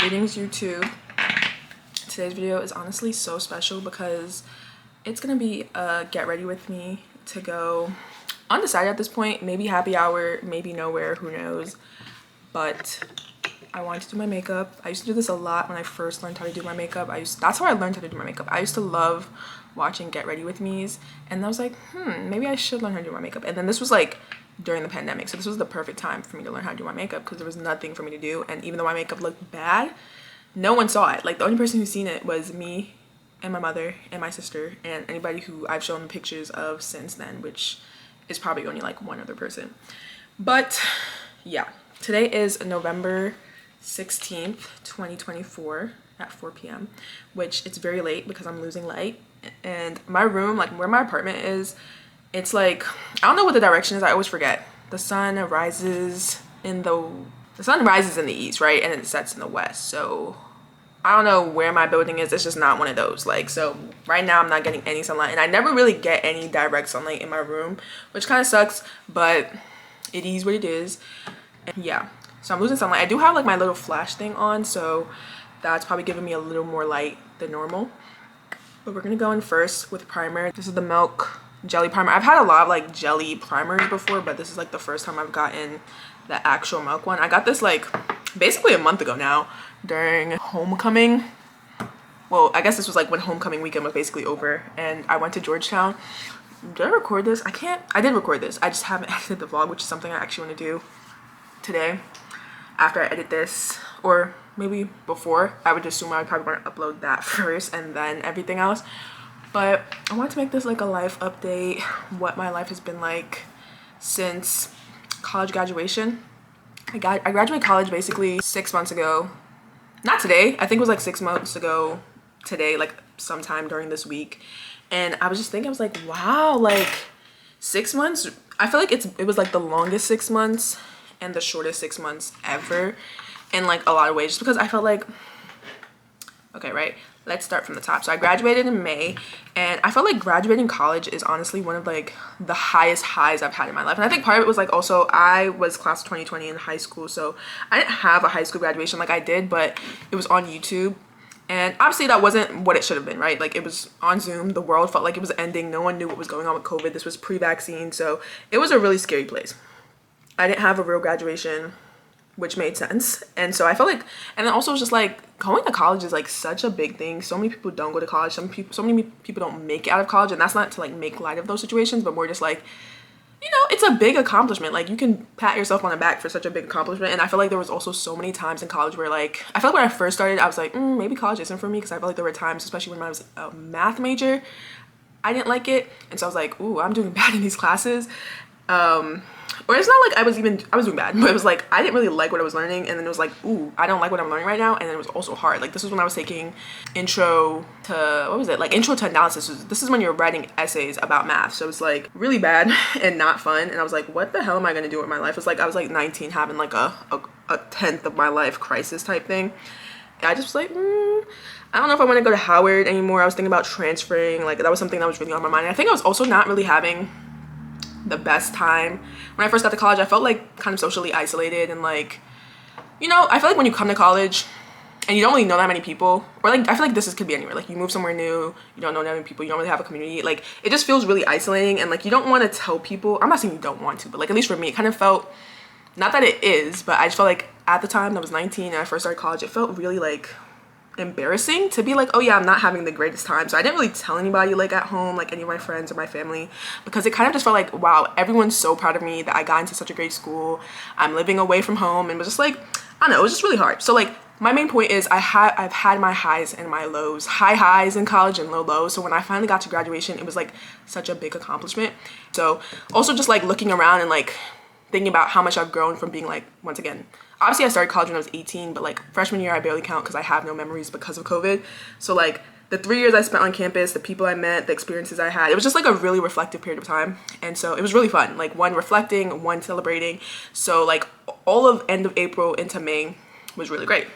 Greetings YouTube. Today's video is honestly so special because it's gonna be a get ready with me to go undecided at this point, maybe happy hour, maybe nowhere, who knows. But I wanted to do my makeup. I used to do this a lot when I first learned how to do my makeup. That's how I learned how to do my makeup. I used to love watching get ready with me's, and I was like, maybe I should learn how to do my makeup. And then this was like during the pandemic, so this was the perfect time for me to learn how to do my makeup because there was nothing for me to do. And even though my makeup looked bad, no one saw it. Like, the only person who seen it was me and my mother and my sister and anybody who I've shown pictures of since then, which is probably only like one other person. But yeah, today is November 16th 2024 at 4 p.m, which it's very late because I'm losing light. And my room, like where my apartment is, it's like, I don't know what the direction is. I always forget. The sun rises in the east, right? And it sets in the west. So I don't know where my building is. It's just not one of those. Like, so right now I'm not getting any sunlight, and I never really get any direct sunlight in my room, which kind of sucks, but it is what it is. And yeah, so I'm losing sunlight. I do have like my little flash thing on, so that's probably giving me a little more light than normal. But we're gonna go in first with primer. This is the Milk Jelly Primer. I've had a lot of like jelly primers before, but this is like the first time I've gotten the actual milk one. I got this like basically a month ago now during homecoming. Well, I guess this was like when homecoming weekend was basically over, and I went to Georgetown. Did I record this? I did record this. I just haven't edited the vlog, which is something I actually want to do today after I edit this, or maybe before. I would assume I would probably want to upload that first and then everything else. But I wanted to make this like a life update, what my life has been like since college graduation. I graduated college basically 6 months ago. Not today, I think it was like 6 months ago today, like sometime during this week. And I was just thinking, I was like, wow, like 6 months, I feel like it was like the longest 6 months and the shortest 6 months ever in like a lot of ways, just because I felt like, okay, right, let's start from the top. So I graduated in May, and I felt like graduating college is honestly one of like the highest highs I've had in my life. And I think part of it was like, also I was class of 2020 in high school, so I didn't have a high school graduation like I did, but it was on YouTube. And obviously that wasn't what it should have been, right? Like, it was on Zoom. The world felt like it was ending. No one knew what was going on with COVID. This was pre-vaccine, so it was a really scary place. I didn't have a real graduation, which made sense. And so I felt like, and then also it was just like, going to college is like such a big thing. So many people don't go to college. So many people don't make it out of college. And that's not to like make light of those situations, but more just like, you know, it's a big accomplishment. Like, you can pat yourself on the back for such a big accomplishment. And I feel like there was also so many times in college where, like, I feel like when I first started, I was like, maybe college isn't for me, because I felt like there were times, especially when I was a math major, I didn't like it. And so I was like, ooh, I'm doing bad in these classes. Or it's not like I was doing bad, but it was like I didn't really like what I was learning, and then it was like, ooh, I don't like what I'm learning right now. And then it was also hard. Like, this was when I was taking intro to analysis. This is when you're writing essays about math, so it's like really bad and not fun. And I was like, what the hell am I gonna do with my life? It's like I was like 19, having like a tenth of my life crisis type thing. And I just was like, I don't know if I want to go to Howard anymore. I was thinking about transferring. Like, that was something that was really on my mind. And I think I was also not really having the best time when I first got to college. I felt like kind of socially isolated, and like, you know, I feel like when you come to college and you don't really know that many people, or like, I feel like could be anywhere. Like, you move somewhere new, you don't know that many people, you don't really have a community. Like, it just feels really isolating, and like, you don't want to tell people. I'm not saying you don't want to, but like, at least for me, it kind of felt, not that it is, but I just felt like at the time I was 19 and I first started college, it felt really like embarrassing to be like, oh yeah, I'm not having the greatest time. So I didn't really tell anybody, like at home, like any of my friends or my family, because it kind of just felt like, wow, everyone's so proud of me that I got into such a great school. I'm living away from home, and it was just like, I don't know, it was just really hard. So like, my main point is I've had my highs and my lows, high highs in college and low lows. So when I finally got to graduation, it was like such a big accomplishment. So also just like looking around and like thinking about how much I've grown from being like, once again, obviously I started college when I was 18, but like freshman year I barely count because I have no memories because of COVID. So like, the 3 years I spent on campus, the people I met, the experiences I had, it was just like a really reflective period of time. And so it was really fun, like one reflecting, one celebrating. So like all of end of April into May was really great.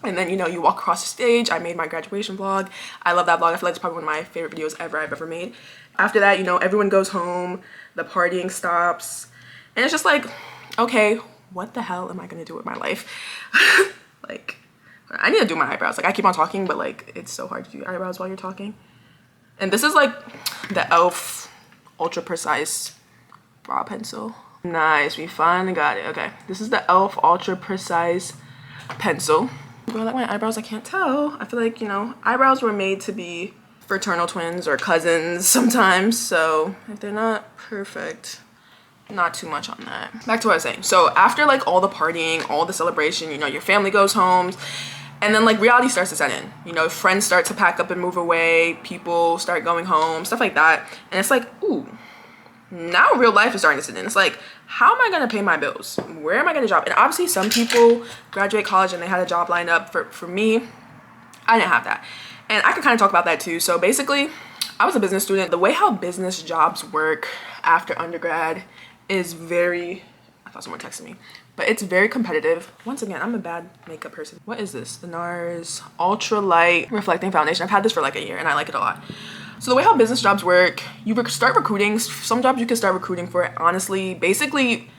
And then, you know, you walk across the stage. I made my graduation vlog. I love that vlog. I feel like it's probably one of my favorite videos I've ever made. After that, you know, everyone goes home, the partying stops, and it's just like, okay, what the hell am I gonna do with my life? Like, I need to do my eyebrows. Like I keep on talking, but like it's so hard to do eyebrows while you're talking. And this is like the e.l.f. ultra precise brow pencil. Nice, we finally got it. Okay, this is the e.l.f. ultra precise pencil. Do I like my eyebrows? I can't tell. I feel like, you know, eyebrows were made to be fraternal twins or cousins sometimes, so if they're not perfect, not too much on that. Back to what I was saying. So after like all the partying, all the celebration, you know, your family goes home, and then like reality starts to set in. You know, friends start to pack up and move away, people start going home, stuff like that. And it's like, ooh, now real life is starting to set in. It's like, how am I gonna pay my bills? Where am I gonna job? And obviously some people graduate college and they had a job lined up. For me, I didn't have that. And I can kind of talk about that too. So basically, I was a business student. The way how business jobs work after undergrad is very, I thought someone texted me, but it's very competitive. Once again, I'm a bad makeup person. What is this? The NARS Ultra Light Reflecting Foundation. I've had this for like a year and I like it a lot. So the way how business jobs work, you start recruiting. Some jobs you can start recruiting for, honestly, basically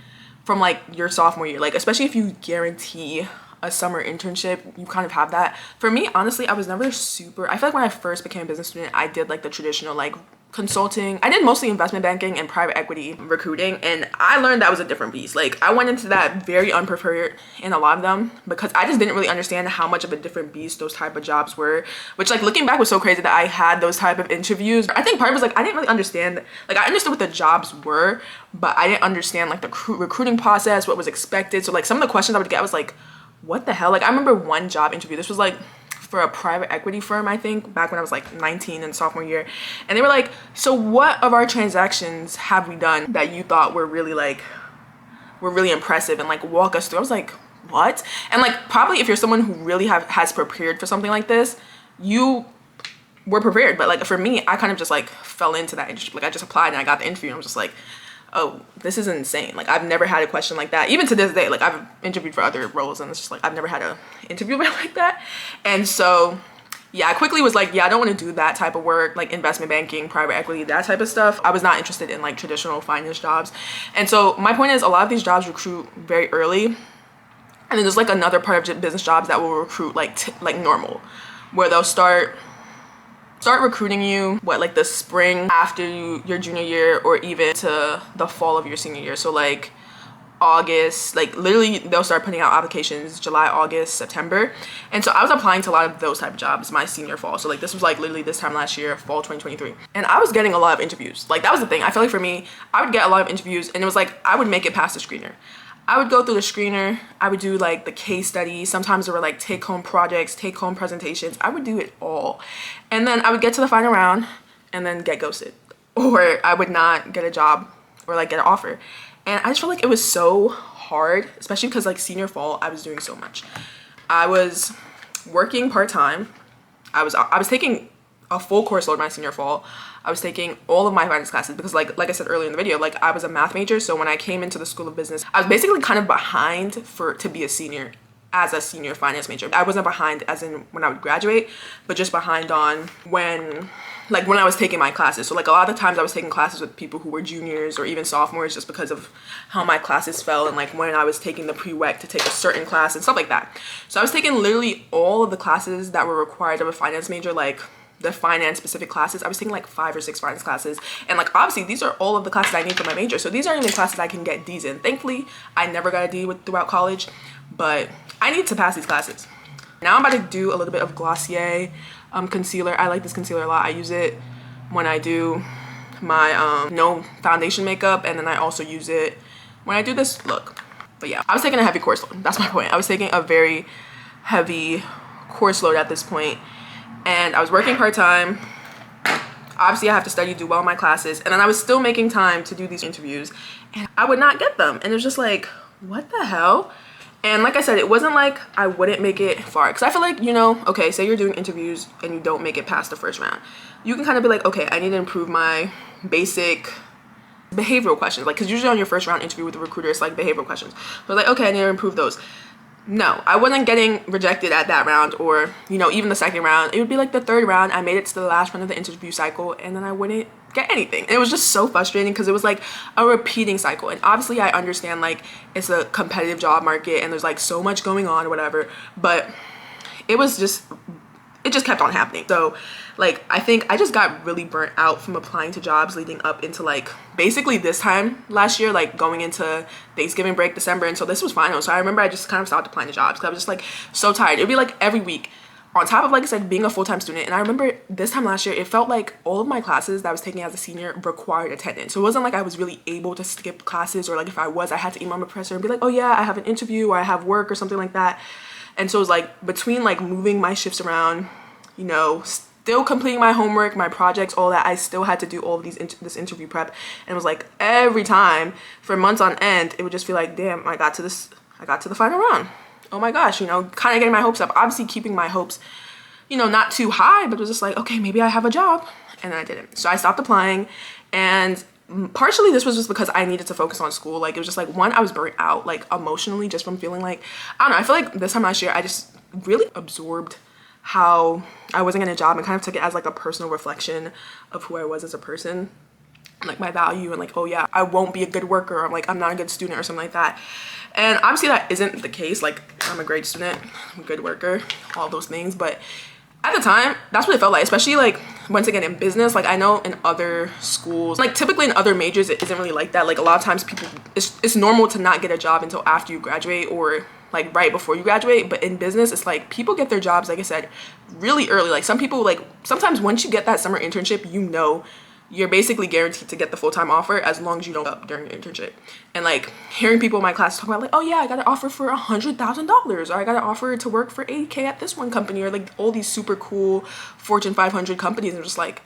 from like your sophomore year. Like, especially if you guarantee a summer internship, you kind of have that. For me, honestly, I was never super, I feel like when I first became a business student, I did like the traditional like consulting. I did mostly investment banking and private equity recruiting, and I learned that was a different beast. Like I went into that very unprepared in a lot of them because I just didn't really understand how much of a different beast those type of jobs were, which like looking back was so crazy that I had those type of interviews. I think part of it was like I didn't really understand, like I understood what the jobs were, but I didn't understand like the recruiting process, what was expected. So like some of the questions I would get was like, what the hell? Like I remember one job interview, this was like for a private equity firm, I think, back when I was like 19 in sophomore year. And they were like, so what of our transactions have we done that you thought were really like, were really impressive, and like walk us through? I was like, what? And like probably if you're someone who really has prepared for something like this, you were prepared. But like for me, I kind of just like fell into that industry. Like I just applied and I got the interview and I was just like, oh, this is insane. Like I've never had a question like that. Even to this day, like I've interviewed for other roles and it's just like I've never had a interview like that. And so yeah, I quickly was like, yeah, I don't want to do that type of work, like investment banking, private equity, that type of stuff. I was not interested in like traditional finance jobs. And so my point is, a lot of these jobs recruit very early, and then there's like another part of business jobs that will recruit like normal, where they'll start recruiting you like the spring after your junior year, or even to the fall of your senior year. So like August, like literally they'll start putting out applications July, August, September. And so I was applying to a lot of those type of jobs my senior fall. So like this was like literally this time last year, fall 2023, and I was getting a lot of interviews. Like that was the thing. I feel like for me, I would get a lot of interviews and it was like I would make it past the screener. I would go through the screener, I would do like the case study. Sometimes there were like take-home projects, take-home presentations. I would do it all. And then I would get to the final round and then get ghosted. Or I would not get a job or like get an offer. And I just felt like it was so hard, especially because like senior fall, I was doing so much. I was working part-time. I was taking a full course load my senior fall. I was taking all of my finance classes because like I said earlier in the video, like I was a math major. So when I came into the School of Business, I was basically kind of behind to be a senior as a senior finance major. I wasn't behind as in when I would graduate, but just behind on when I was taking my classes. So like a lot of the times I was taking classes with people who were juniors or even sophomores just because of how my classes fell, and like when I was taking the prereq to take a certain class and stuff like that. So I was taking literally all of the classes that were required of a finance major, like the finance specific classes. I was taking like 5 or 6 finance classes, and like obviously these are all of the classes I need for my major. So these aren't even classes I can get D's in. Thankfully, I never got a D throughout college, but I need to pass these classes. Now I'm about to do a little bit of Glossier concealer. I like this concealer a lot. I use it when I do my no foundation makeup, and then I also use it when I do this look. But yeah, I was taking a heavy course load. That's my point. I was taking a very heavy course load at this point, and I was working part-time. Obviously I have to study, do well in my classes, and then I was still making time to do these interviews, and I would not get them. And it was just like, what the hell? And like I said, it wasn't like I wouldn't make it far, because I feel like, you know, okay, say you're doing interviews and you don't make it past the first round, you can kind of be like, okay, I need to improve my basic behavioral questions, like, because usually on your first round interview with the recruiter, it's like behavioral questions. So like, okay, I need to improve those. No, I wasn't getting rejected at that round, or, you know, even the second round. It would be like the third round, I made it to the last round of the interview cycle, and then I wouldn't get anything. And it was just so frustrating because it was like a repeating cycle. And obviously I understand like it's a competitive job market and there's like so much going on or whatever, but it just kept on happening. So like I think I just got really burnt out from applying to jobs leading up into like basically this time last year, like going into Thanksgiving break, December, and so this was final. So I remember I just kind of stopped applying to jobs because I was just like so tired. It'd be like every week on top of, like I said, being a full-time student. And I remember this time last year, it felt like all of my classes that I was taking as a senior required attendance. So it wasn't like I was really able to skip classes, or like if I was, I had to email my professor and be like, oh yeah, I have an interview or I have work or something like that. And so it was like between like moving my shifts around, you know, still completing my homework, my projects, all that, I still had to do all of this interview prep. And it was like every time for months on end, it would just feel like, damn, I got to the final round. Oh my gosh, you know, kind of getting my hopes up, obviously keeping my hopes, you know, not too high, but it was just like, okay, maybe I have a job. And then I didn't. So I stopped applying, and partially this was just because I needed to focus on school. Like it was just like, one, I was burnt out like emotionally just from feeling like, I don't know, I feel like this time last year I just really absorbed how I wasn't getting a job and kind of took it as like a personal reflection of who I was as a person, like my value, and like, oh yeah, I won't be a good worker, or like I'm not a good student or something like that. And obviously that isn't the case. Like I'm a great student, I'm a good worker, all those things. But at the time, that's what it felt like, especially like once again in business. Like I know in other schools, like typically in other majors, it isn't really like that. Like a lot of times people, it's normal to not get a job until after you graduate or like right before you graduate. But in business, it's like people get their jobs, like I said, really early. Like some people, like sometimes once you get that summer internship, you know, you're basically guaranteed to get the full-time offer as long as you don't up during your internship. And like hearing people in my class talk about like, oh yeah, I got an offer for $100,000, or I got an offer to work for $8K at this one company, or like all these super cool Fortune 500 companies. And I'm just like,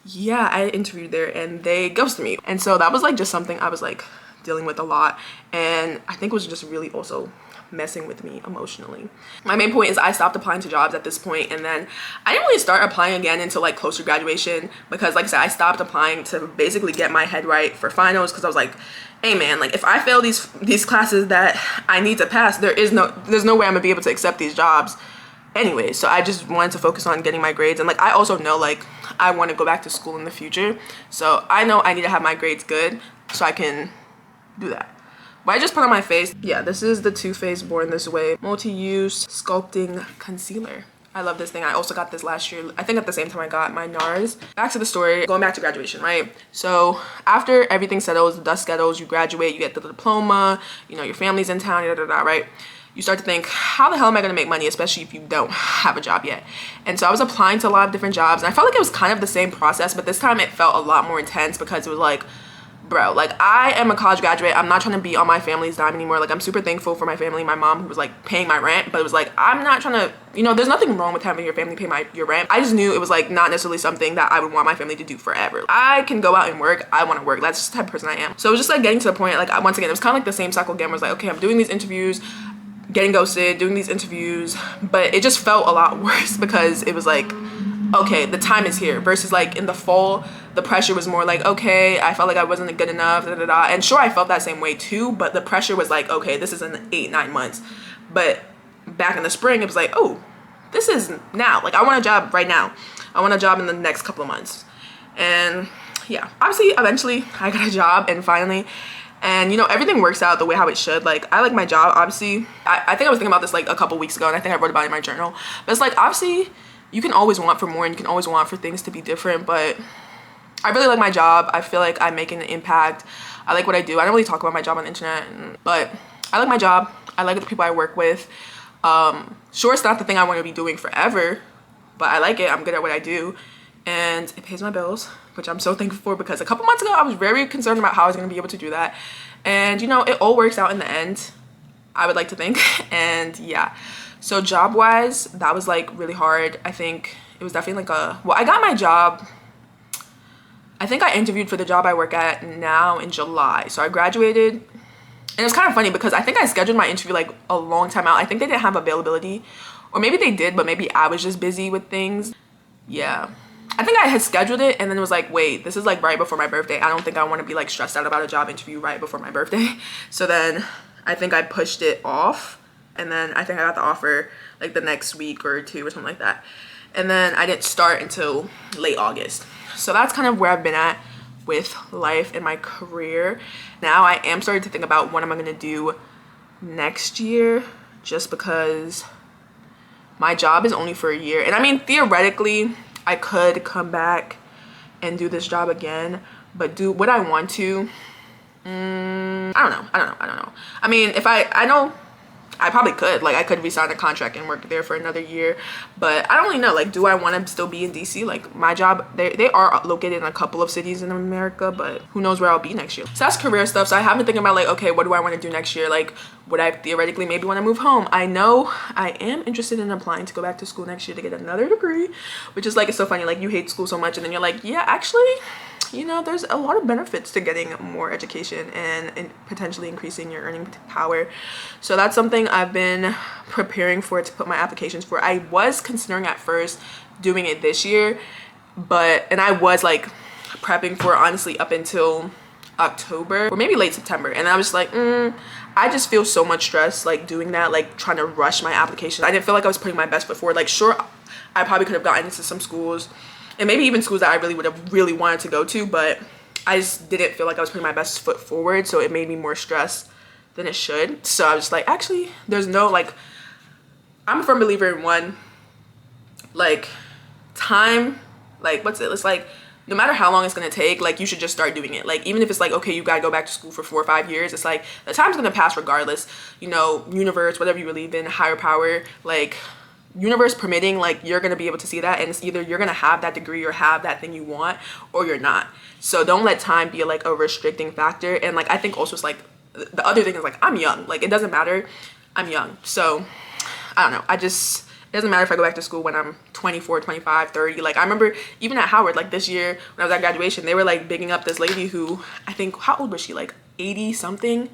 yeah, I interviewed there and they ghosted me. And so that was like just something I was like dealing with a lot. And I think it was just really also messing with me emotionally. My main point is I stopped applying to jobs at this point, and then I didn't really start applying again until like closer to graduation, because like I said, I stopped applying to basically get my head right for finals, because I was like, hey man, like if I fail these classes that I need to pass, there's no way I'm gonna be able to accept these jobs anyway. So I just wanted to focus on getting my grades. And like I also know like I want to go back to school in the future, so I know I need to have my grades good so I can do that. But I just put on my face, yeah, this is the Too Faced Born This Way multi-use sculpting concealer. I love this thing. I also got this last year, I think at the same time I got my NARS. Back to the story, going back to graduation, right? So after everything settles, the dust settles, you graduate, you get the diploma, you know, your family's in town, right? You start to think, how the hell am I gonna make money, especially if you don't have a job yet? And so I was applying to a lot of different jobs, and I felt like it was kind of the same process, but this time it felt a lot more intense, because it was like, bro, like I am a college graduate. I'm not trying to be on my family's dime anymore. Like I'm super thankful for my family, my mom, who was like paying my rent, but it was like, I'm not trying to, you know, there's nothing wrong with having your family pay your rent. I just knew it was like not necessarily something that I would want my family to do forever. I can go out and work. I want to work. That's just the type of person I am. So it was just like getting to the point, like once again, it was kind of like the same cycle again, where it was like, okay, I'm doing these interviews, getting ghosted, doing these interviews, but it just felt a lot worse, because it was like, okay, the time is here, versus like in the fall, the pressure was more like, okay, I felt like I wasn't good enough, and sure, I felt that same way too, but the pressure was like, okay, this is in 8-9 months. But back in the spring, it was like, oh, this is now. Like I want a job right now. I want a job in the next couple of months. And yeah, obviously eventually I got a job, and finally, and you know, everything works out the way how it should. Like I like my job, obviously. I think I was thinking about this like a couple weeks ago, and I think I wrote about it in my journal, but it's like, obviously you can always want for more, and you can always want for things to be different, but I really like my job. I feel like I'm making an impact. I like what I do. I don't really talk about my job on the internet, but I like my job. I like the people I work with. Sure, it's not the thing I want to be doing forever, but I like it. I'm good at what I do, and it pays my bills, which I'm so thankful for, because a couple months ago I was very concerned about how I was going to be able to do that, and you know, it all works out in the end, I would like to think. And yeah, so job wise, that was like really hard. I think it was definitely like I got my job, I think I interviewed for the job I work at now in July. So I graduated, and it was kind of funny because I think I scheduled my interview like a long time out. I think they didn't have availability, or maybe they did, but maybe I was just busy with things. Yeah, I think I had scheduled it, and then it was like, wait, this is like right before my birthday. I don't think I want to be like stressed out about a job interview right before my birthday. So then I think I pushed it off, and then I think I got the offer like the next week or two or something like that. And then I didn't start until late August. So that's kind of where I've been at with life and my career. Now I am starting to think about what am I going to do next year, just because my job is only for a year. And I mean, theoretically, I could come back and do this job again, but would I want to? I don't know. I mean, if I know I probably could, like I could resign a contract and work there for another year, but I don't really know, like, do I want to still be in DC? Like, my job, they are located in a couple of cities in America, but who knows where I'll be next year. So that's career stuff. So I have been thinking about, like, okay, what do I want to do next year? Like, would I theoretically maybe want to move home? I know I am interested in applying to go back to school next year to get another degree, which is like, it's so funny, like you hate school so much and then you're like, yeah, actually, you know, there's a lot of benefits to getting more education and potentially increasing your earning power. So that's something I've been preparing for, to put my applications for. I was considering at first doing it this year, and I was like prepping for, honestly, up until October or maybe late September, and I was like, I just feel so much stress like doing that, like trying to rush my application. I didn't feel like I was putting my best foot forward. Like, sure, I probably could have gotten into some schools and maybe even schools that I really would have really wanted to go to, but I just didn't feel like I was putting my best foot forward, so it made me more stressed than it should. So I was like, actually, there's no, like, I'm a firm believer in one, like, time, like, it's like, no matter how long it's gonna take, like, you should just start doing it. Like, even if it's like, okay, you gotta go back to school for 4 or 5 years, it's like, the time's gonna pass regardless. You know, universe, whatever you believe in, higher power, like, universe permitting, like, you're gonna be able to see that, and it's either you're gonna have that degree or have that thing you want, or you're not. So don't let time be like a restricting factor. And like, I think also it's like, the other thing is like, I'm young, like, it doesn't matter, I'm young. So I don't know, it doesn't matter if I go back to school when I'm 24, 25, 30. Like, I remember even at Howard, like this year when I was at graduation, they were like bigging up this lady who, I think, how old was she, like 80 something?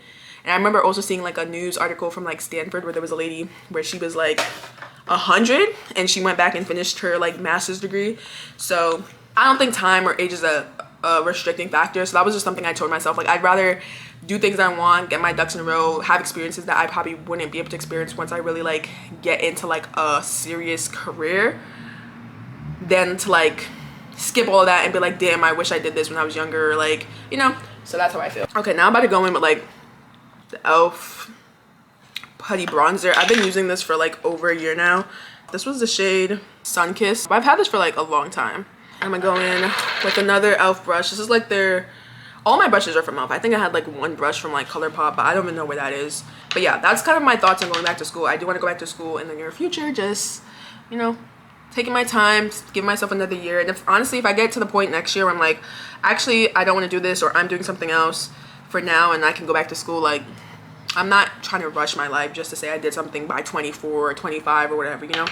And I remember also seeing like a news article from like Stanford where there was a lady where she was like 100 and she went back and finished her like master's degree. So I don't think time or age is a restricting factor. So that was just something I told myself, like, I'd rather do things I want, get my ducks in a row, have experiences that I probably wouldn't be able to experience once I really like get into like a serious career, than to like skip all of that and be like, damn, I wish I did this when I was younger, or like, you know. So that's how I feel. Okay, now I'm about to go in with like the e.l.f. putty bronzer. I've been using this for like over a year now. This was the shade Sunkissed. I've had this for like a long time. I'm gonna go in with another e.l.f. brush. This is like all my brushes are from e.l.f. I think I had like one brush from like ColourPop, but I don't even know where that is. But yeah, that's kind of my thoughts on going back to school. I do want to go back to school in the near future, just, you know, taking my time, give myself another year. And honestly, if I get to the point next year where I'm like, actually, I don't want to do this, or I'm doing something else for now and I can go back to school, like, I'm not trying to rush my life just to say I did something by 24 or 25 or whatever, you know.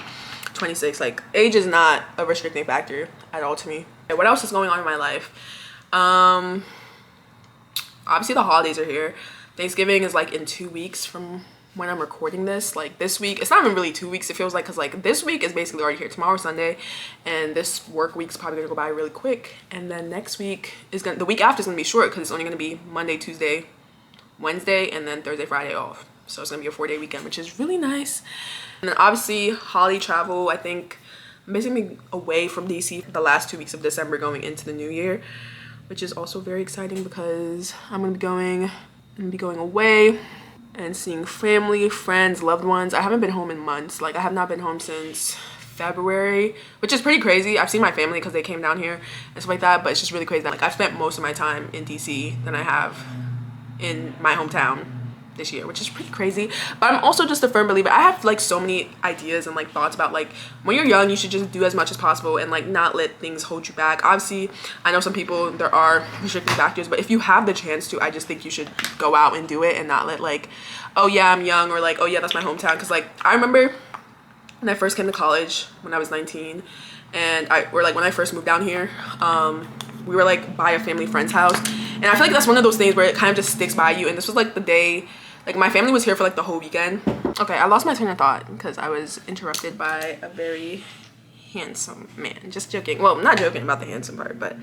26, like, age is not a restricting factor at all to me. Okay, what else is going on in my life? Obviously the holidays are here. Thanksgiving is like in 2 weeks from when I'm recording this. Like, this week, it's not even really 2 weeks, it feels like, because like this week is basically already here. Tomorrow's Sunday, and this work week's probably gonna go by really quick. And then next week the week after is gonna be short, because it's only gonna be Monday, Tuesday, Wednesday, and then Thursday, Friday off. So it's gonna be a 4-day weekend, which is really nice. And then obviously holiday travel. I think I'm basically away from DC for the last 2 weeks of December going into the new year, which is also very exciting because I'm gonna be going away and seeing family, friends, loved ones. I haven't been home in months. Like, I have not been home since February, which is pretty crazy. I've seen my family because they came down here and stuff like that, but it's just really crazy that, like, I've spent most of my time in DC than I have in my hometown this year, which is pretty crazy. But I'm also just a firm believer. I have like so many ideas and like thoughts about, like, when you're young, you should just do as much as possible and like not let things hold you back. Obviously, I know some people, there are restricting factors, but if you have the chance to, I just think you should go out and do it and not let, like, oh yeah, I'm young, or like, oh yeah, that's my hometown. Because like, I remember when I first came to college when I was 19, and when I first moved down here, we were like by a family friend's house, and I feel like that's one of those things where it kind of just sticks by you. And this was like the day, like, my family was here for like the whole weekend. Okay, I lost my train of thought because I was interrupted by a very handsome man. Just joking. Well, not joking about the handsome part, but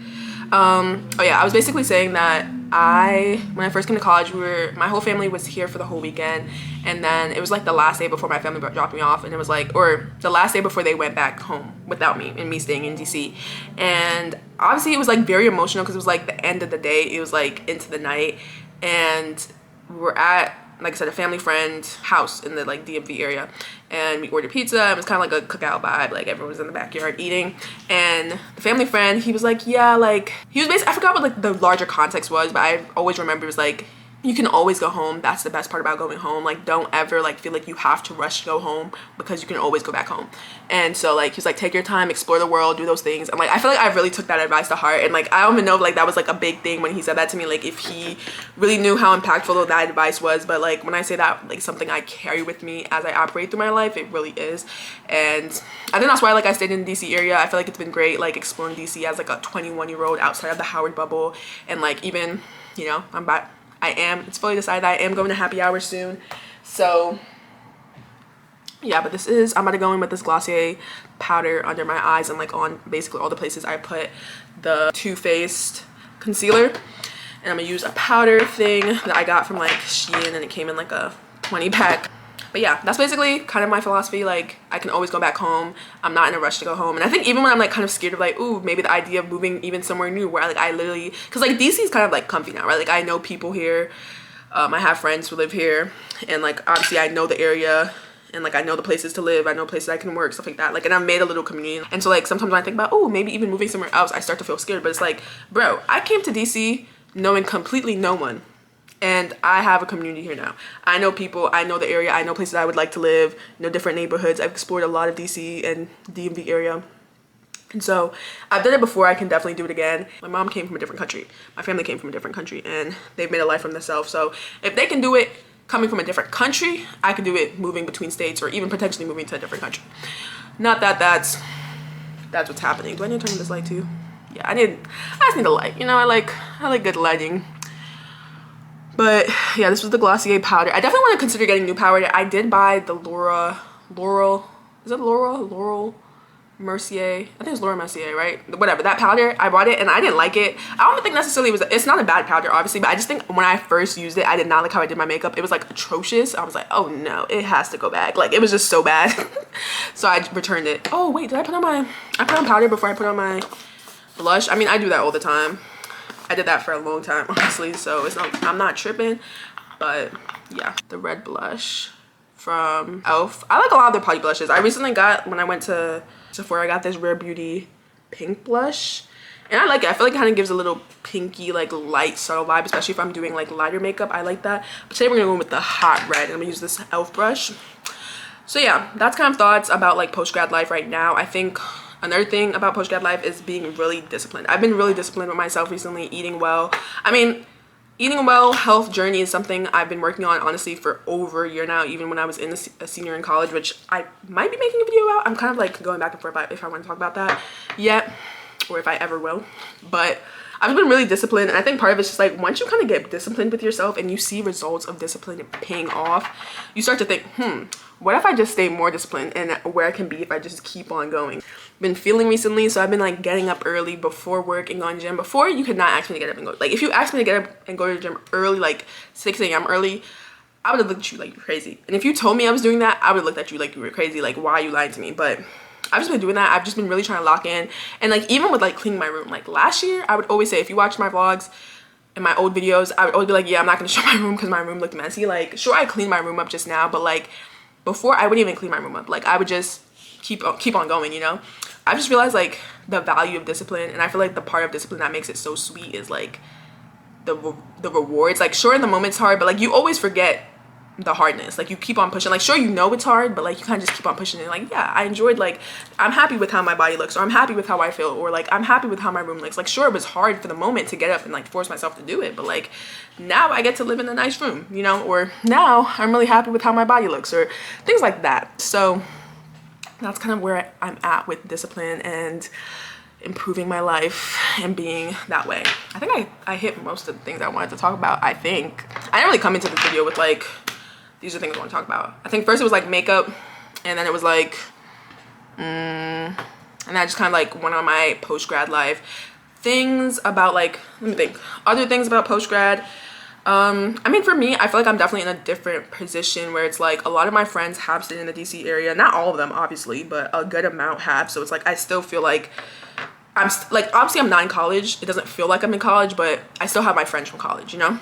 oh yeah, I was basically saying that when I first came to college, my whole family was here for the whole weekend, and then it was like the last day before my family dropped me off, and it was like, or the last day before they went back home without me, and me staying in DC. And obviously it was like very emotional because it was like the end of the day, it was like into the night, and we were at like I said, a family friend house in the like DMV area, and we ordered pizza. It was kind of like a cookout vibe, like everyone was in the backyard eating. And the family friend, he was like, yeah, like he was basically, I forgot what like the larger context was, but I always remember it was like, you can always go home. That's the best part about going home. Like, don't ever like feel like you have to rush to go home, because you can always go back home. And so like he's like, take your time, explore the world, do those things. And like I feel like I really took that advice to heart. And like I don't even know if like that was like a big thing when he said that to me, like if he really knew how impactful that advice was. But like when I say that, like something I carry with me as I operate through my life, it really is. And I think that's why like I stayed in the DC area. I feel like it's been great like exploring DC as like a 21-year-old outside of the Howard bubble. And like even, you know, it's fully decided that I am going to happy hour soon. So yeah, but I'm about to go in with this Glossier powder under my eyes and like on basically all the places I put the Too Faced concealer. And I'm gonna use a powder thing that I got from like Shein, and it came in like a 20 pack. But yeah, that's basically kind of my philosophy. Like I can always go back home. I'm not in a rush to go home. And I think even when I'm like kind of scared of like, ooh, maybe the idea of moving even somewhere new where I literally, because like DC is kind of like comfy now, right? Like I know people here. I have friends who live here, and like obviously I know the area, and like I know the places to live, I know places I can work, stuff like that. Like, and I've made a little community. And so like sometimes when I think about, oh, maybe even moving somewhere else, I start to feel scared. But it's like, bro, I came to DC knowing completely no one, and I have a community here now. I know people, I know the area, I know places I would like to live, know different neighborhoods. I've explored a lot of DC and DMV area. And so I've done it before. I can definitely do it again. My mom came from a different country. My family came from a different country, and they've made a life for themselves. So if they can do it coming from a different country, I can do it moving between states, or even potentially moving to a different country. Not that that's what's happening. Do I need to turn on this light too? Yeah, I just need a light. You know, I like good lighting. But yeah, this was the Glossier powder. I definitely want to consider getting new powder. I did buy the Laurel Mercier. I think it's Laura Mercier, right? Whatever, that powder, I bought it and I didn't like it. I don't think necessarily it's not a bad powder, obviously, but I just think when I first used it, I did not like how I did my makeup. It was like atrocious. I was like, oh no, it has to go back. Like it was just so bad. So I returned it. Oh wait, did I put on powder before I put on my blush? I mean, I do that all the time. I did that for a long time, honestly, so I'm not tripping. But yeah, the red blush from Elf. I like a lot of their potty blushes. I recently got, when I went to Sephora, I got this Rare Beauty pink blush, and I like it. I feel like it kind of gives a little pinky, like light, subtle vibe, especially if I'm doing like lighter makeup. I like that. But today we're gonna go with the hot red, and I'm gonna use this Elf brush. So yeah, that's kind of thoughts about like post-grad life right now. I think another thing about post-grad life is being really disciplined. I've been really disciplined with myself recently, eating well. I mean, eating well, health journey is something I've been working on, honestly, for over a year now, even when I was a senior in college, which I might be making a video about. I'm kind of like going back and forth if I want to talk about that yet, or if I ever will. But I've been really disciplined, and I think part of it's just like once you kind of get disciplined with yourself and you see results of discipline paying off, you start to think, what if I just stay more disciplined, and where I can be if I just keep on going. Been feeling recently, so I've been like getting up early before work and going to the gym. Before, you could not ask me to get up and go. Like if you asked me to get up and go to the gym early, like 6 a.m. early, I would have looked at you like you're crazy. And if you told me I was doing that, I would have looked at you like you were crazy. Like, why are you lying to me? But I've just been doing that. I've just been really trying to lock in. And like even with like cleaning my room, like last year, I would always say, if you watch my vlogs and my old videos, I would always be like, yeah, I'm not gonna show my room because my room looked messy. Like sure, I cleaned my room up just now, but like before, I wouldn't even clean my room up. Like I would just keep on going, you know. I just realized like the value of discipline, and I feel like the part of discipline that makes it so sweet is like the rewards. Like sure, in the moment it's hard, but like you always forget the hardness. Like you keep on pushing. Like sure, you know it's hard, but like you kind of just keep on pushing it. Like yeah, I enjoyed, like I'm happy with how my body looks, or I'm happy with how I feel, or like I'm happy with how my room looks. Like sure, it was hard for the moment to get up and like force myself to do it, but like now I get to live in a nice room, you know, or now I'm really happy with how my body looks, or things like that. So that's kind of where I'm at with discipline and improving my life and being that way. I think I hit most of the things I wanted to talk about. I think I didn't really come into this video with like, these are things I want to talk about. I think first it was like makeup, and then it was like, and I just kind of like went on my post-grad life. Things about like, let me think, other things about post-grad. I mean, for me, I feel like I'm definitely in a different position where it's like a lot of my friends have stayed in the DC area. Not all of them, obviously, but a good amount have. So it's like I still feel like obviously I'm not in college. It doesn't feel like I'm in college, but I still have my friends from college, you know?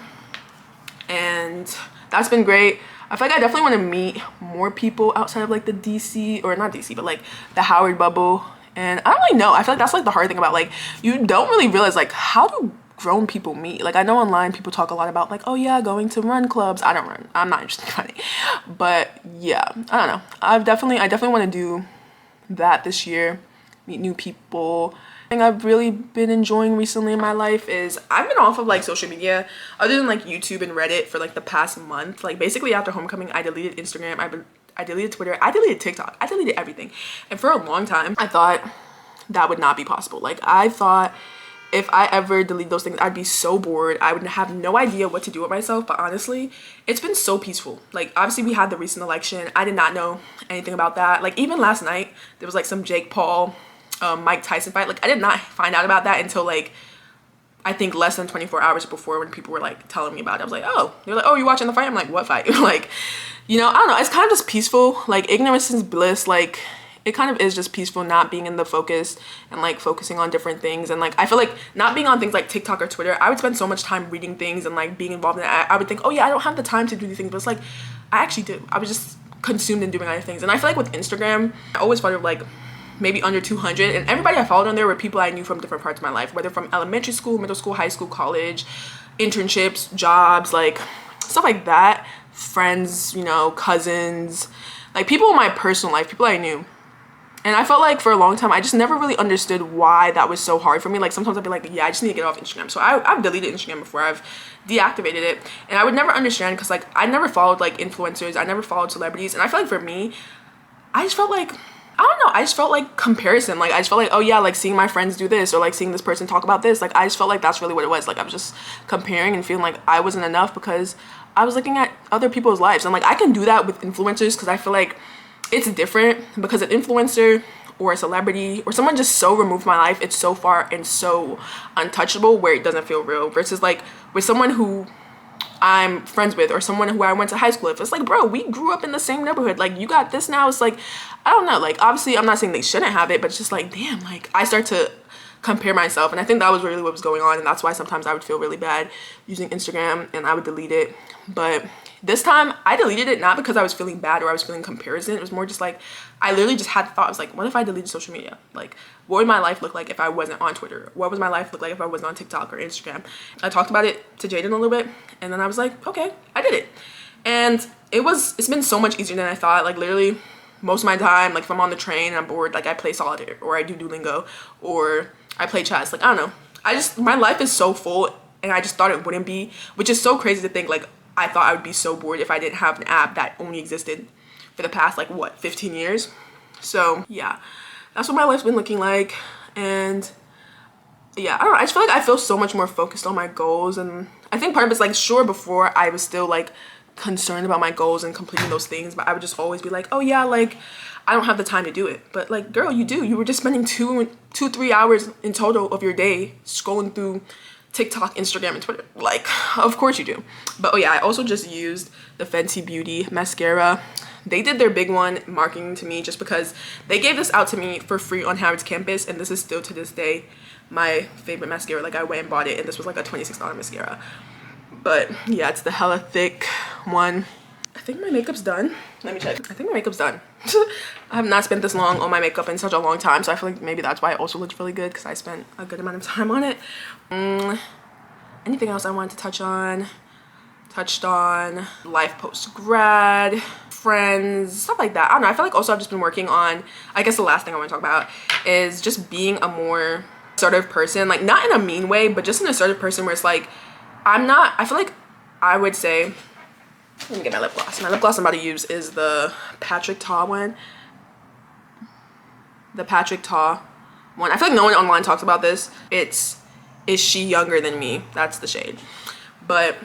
And that's been great. I feel like I definitely want to meet more people outside of like the DC, or not DC, but like the Howard bubble. And I don't really know. I feel like that's like the hard thing about, like, you don't really realize like how do grown people meet. Like I know online people talk a lot about like, oh yeah, going to run clubs. I don't run. I'm not interested in running. But yeah, I don't know. I definitely want to do that this year, meet new people. Thing I've really been enjoying recently in my life is I've been off of like social media other than like YouTube and Reddit for like the past month. Like basically after homecoming, I deleted Instagram, I deleted Twitter, I deleted TikTok, I deleted everything. And for a long time, I thought that would not be possible. Like I thought if I ever delete those things, I'd be so bored. I would have no idea what to do with myself. But honestly, it's been so peaceful. Like obviously we had the recent election. I did not know anything about that. Like even last night, there was like some Jake Paul, Mike Tyson fight. Like I did not find out about that until like I think less than 24 hours before, when people were like telling me about it. I was like, oh, they're like, oh, you watching the fight? I'm like, what fight? Like, you know, I don't know. It's kind of just peaceful. Like ignorance is bliss. Like it kind of is just peaceful, not being in the focus and like focusing on different things. And like I feel like not being on things like TikTok or Twitter, I would spend so much time reading things and like being involved in it. I would think, oh yeah, I don't have the time to do these things, but it's like I actually do. I was just consumed in doing other things. And I feel like with Instagram, I always thought of like maybe under 200, and everybody I followed on there were people I knew from different parts of my life, whether from elementary school, middle school, high school, college, internships, jobs, like stuff like that, friends, you know, cousins, like people in my personal life, people I knew. And I felt like for a long time, I just never really understood why that was so hard for me. Like sometimes I'd be like, yeah, I just need to get off Instagram. So I've deleted Instagram before, I've deactivated it. And I would never understand because like I never followed like influencers, I never followed celebrities. And I feel like for me, I just felt like, I don't know, I just felt like comparison. Like I just felt like, oh yeah, like seeing my friends do this or like seeing this person talk about this. Like I just felt like that's really what it was. Like I was just comparing and feeling like I wasn't enough because I was looking at other people's lives. And like I can do that with influencers because I feel like it's different because an influencer or a celebrity or someone just so removed from my life, it's so far and so untouchable where it doesn't feel real, versus like with someone who I'm friends with or someone who I went to high school with. It's like, bro, we grew up in the same neighborhood. Like you got this now. It's like, I don't know, like obviously I'm not saying they shouldn't have it, but it's just like, damn, like I start to compare myself. And I think that was really what was going on. And that's why sometimes I would feel really bad using Instagram and I would delete it. But this time I deleted it not because I was feeling bad or I was feeling comparison. It was more just like, I literally just had the thought, I was like, what if I deleted social media? Like, what would my life look like if I wasn't on Twitter? What would my life look like if I wasn't on TikTok or Instagram? I talked about it to Jaden a little bit, and then I was like, okay, I did it. And it's been so much easier than I thought. Like literally most of my time, like if I'm on the train and I'm bored, like I play Solitaire or I do Duolingo or I play chess. Like, I don't know. My life is so full and I just thought it wouldn't be, which is so crazy to think. Like I thought I would be so bored if I didn't have an app that only existed for the past like what, 15 years. So yeah, that's what my life's been looking like. And yeah, I don't know, I just feel like I feel so much more focused on my goals. And I think part of it's like, sure, before I was still like concerned about my goals and completing those things, but I would just always be like, oh yeah, like I don't have the time to do it. But like, girl, you do. You were just spending 3 hours in total of your day scrolling through TikTok, Instagram, and Twitter. Like, of course you do. But oh yeah, I also just used the Fenty Beauty mascara. They did their big one marketing to me just because they gave this out to me for free on Howard's campus, and this is still to this day my favorite mascara. Like I went and bought it, and this was like a $26 mascara. But yeah, it's the hella thick one. I think my makeup's done. Let me check. I think my makeup's done. I have not spent this long on my makeup in such a long time, so I feel like maybe that's why it also looks really good, because I spent a good amount of time on it. Anything else I wanted to touch on? Touched on life post-grad, friends, stuff like that. I don't know. I feel like also I've just been working on, I guess the last thing I want to talk about is just being a more assertive person. Like not in a mean way, but just an assertive person where it's like, I feel like I would say, let me get my lip gloss. My lip gloss I'm about to use is the Patrick Ta one. The Patrick Ta one. I feel like no one online talks about this. It's, is she younger than me? That's the shade. But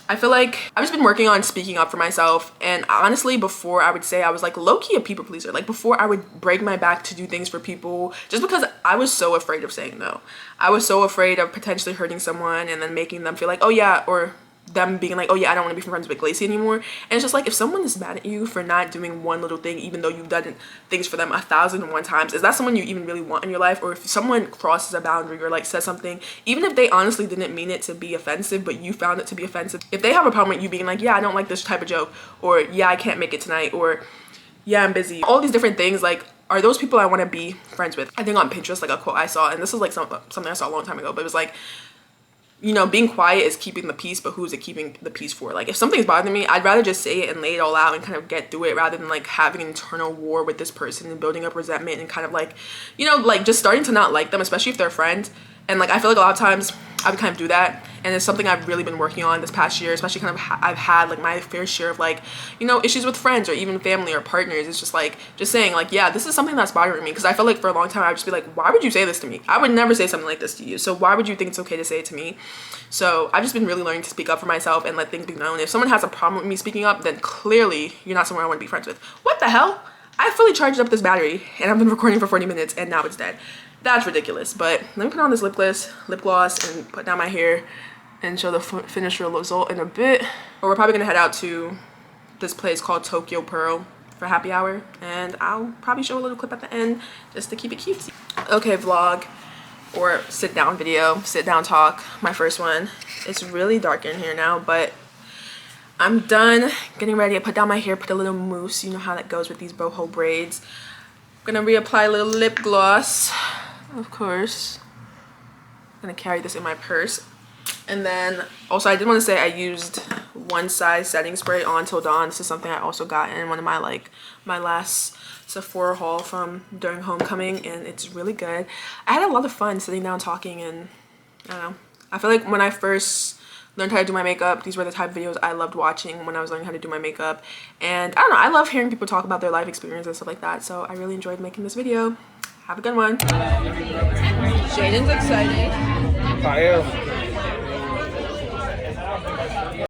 I feel like I've just been working on speaking up for myself. And honestly, before I would say I was like low-key a people pleaser. Like before I would break my back to do things for people just because I was so afraid of saying no. I was so afraid of potentially hurting someone and then making them feel like, oh yeah, or them being like, oh yeah, I don't want to be friends with Glacy anymore. And it's just like, if someone is mad at you for not doing one little thing, even though you've done things for them 1,001 times, is that someone you even really want in your life? Or if someone crosses a boundary or like says something, even if they honestly didn't mean it to be offensive, but you found it to be offensive, if they have a problem with you being like, yeah, I don't like this type of joke, or yeah, I can't make it tonight, or yeah, I'm busy, all these different things, like, are those people I want to be friends with? I think on Pinterest, like a quote I saw, and this is like something I saw a long time ago, but it was like, you know, being quiet is keeping the peace, but who's it keeping the peace for? Like, if something's bothering me, I'd rather just say it and lay it all out and kind of get through it, rather than like having an internal war with this person and building up resentment and kind of like, you know, like just starting to not like them, especially if they're a friend. And like, I feel like a lot of times I would kind of do that, and it's something I've really been working on this past year, especially kind of I've had like my fair share of like, you know, issues with friends or even family or partners. It's just like, just saying like, yeah, this is something that's bothering me, because I feel like for a long time I would just be like, why would you say this to me? I would never say something like this to you, so why would you think it's okay to say it to me? So I've just been really learning to speak up for myself and let things be known. If someone has a problem with me speaking up, then clearly you're not someone I want to be friends with. What the hell? I fully charged up this battery and I've been recording for 40 minutes and now it's dead. That's ridiculous. But let me put on this lip gloss and put down my hair and show the finished result in a bit. But we're probably gonna head out to this place called Tokyo Pearl for happy hour, and I'll probably show a little clip at the end just to keep it cutesy. Okay, vlog or sit down video, sit down talk, my first one. It's really dark in here now, but I'm done getting ready. I put down my hair, put a little mousse, you know how that goes with these boho braids. I'm gonna reapply a little lip gloss, of course. I'm gonna carry this in my purse. And then also I did want to say I used One Size setting spray on till dawn. This is something I also got in one of my like my last Sephora haul from during homecoming, and it's really good. I had a lot of fun sitting down talking, and I don't know, I feel like when I first learned how to do my makeup, these were the type of videos I loved watching when I was learning how to do my makeup. And I don't know, I love hearing people talk about their life experience and stuff like that, so I really enjoyed making this video. Have a good one. Jaden's excited. I am.